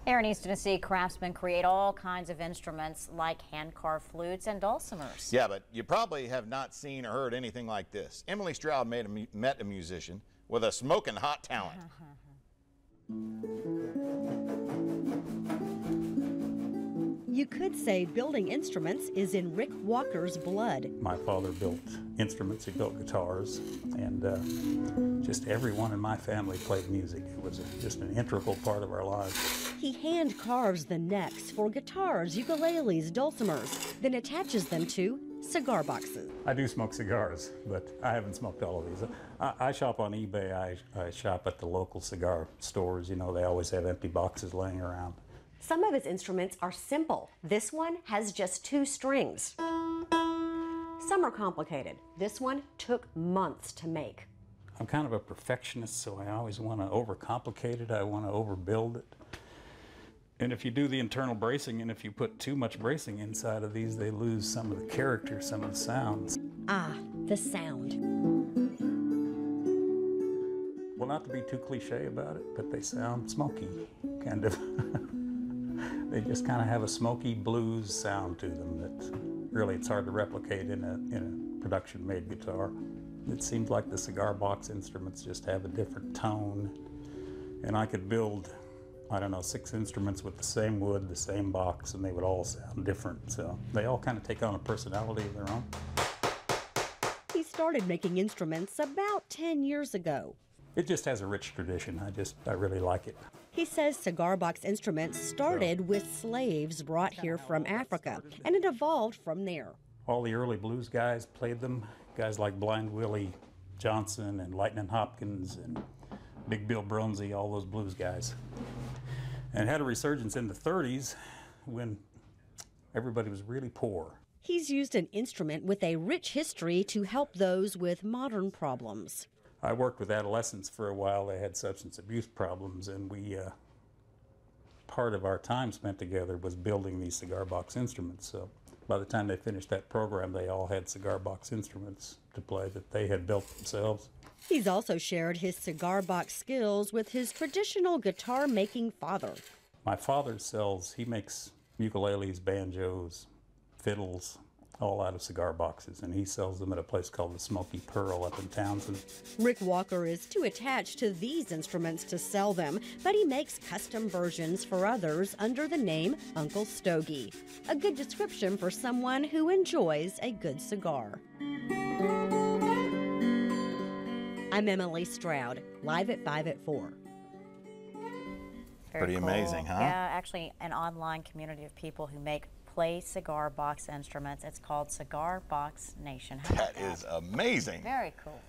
Here in East Tennessee, craftsmen create all kinds of instruments like hand-carved flutes and dulcimers. Yeah, but you probably have not seen or heard anything like this. Emily Stroud met a musician with a smoking hot talent. You could say building instruments is in Rick Walker's blood. My father built instruments, he built guitars, and just everyone in my family played music. It was just an integral part of our lives. He hand carves the necks for guitars, ukuleles, dulcimers, then attaches them to cigar boxes. I do smoke cigars, but I haven't smoked all of these. I shop on eBay, I shop at the local cigar stores. You know, they always have empty boxes laying around. Some of his instruments are simple. This one has just 2 strings. Some are complicated. This one took months to make. I'm kind of a perfectionist, so I always want to overcomplicate it. I want to overbuild it. And if you do the internal bracing, and if you put too much bracing inside of these, they lose some of the character, some of the sounds. Ah, the sound. Well, not to be too cliche about it, but they sound smoky, kind of. They just kind of have a smoky blues sound to them that really it's hard to replicate in a production-made guitar. It seems like the cigar box instruments just have a different tone, and I could build, I don't know, 6 instruments with the same wood, the same box, and they would all sound different. So they all kind of take on a personality of their own. He started making instruments about 10 years ago. It just has a rich tradition. I really like it. He says cigar box instruments started with slaves brought here from Africa, and it evolved from there. All the early blues guys played them, guys like Blind Willie Johnson and Lightnin' Hopkins and Big Bill Bronzy, all those blues guys. And had a resurgence in the 30s when everybody was really poor. He's used an instrument with a rich history to help those with modern problems. I worked with adolescents for a while. They had substance abuse problems, and part of our time spent together was building these cigar box instruments. So by the time they finished that program, they all had cigar box instruments to play that they had built themselves. He's also shared his cigar box skills with his traditional guitar-making father. My father he makes ukuleles, banjos, fiddles, all out of cigar boxes, and he sells them at a place called the Smoky Pearl up in Townsend. Rick Walker is too attached to these instruments to sell them, but he makes custom versions for others under the name Uncle Stogie, a good description for someone who enjoys a good cigar. I'm Emily Stroud, live at 5 at 4. Pretty cool. Amazing, huh? Yeah, actually an online community of people who play cigar box instruments. It's called Cigar Box Nation. That is amazing. Very cool.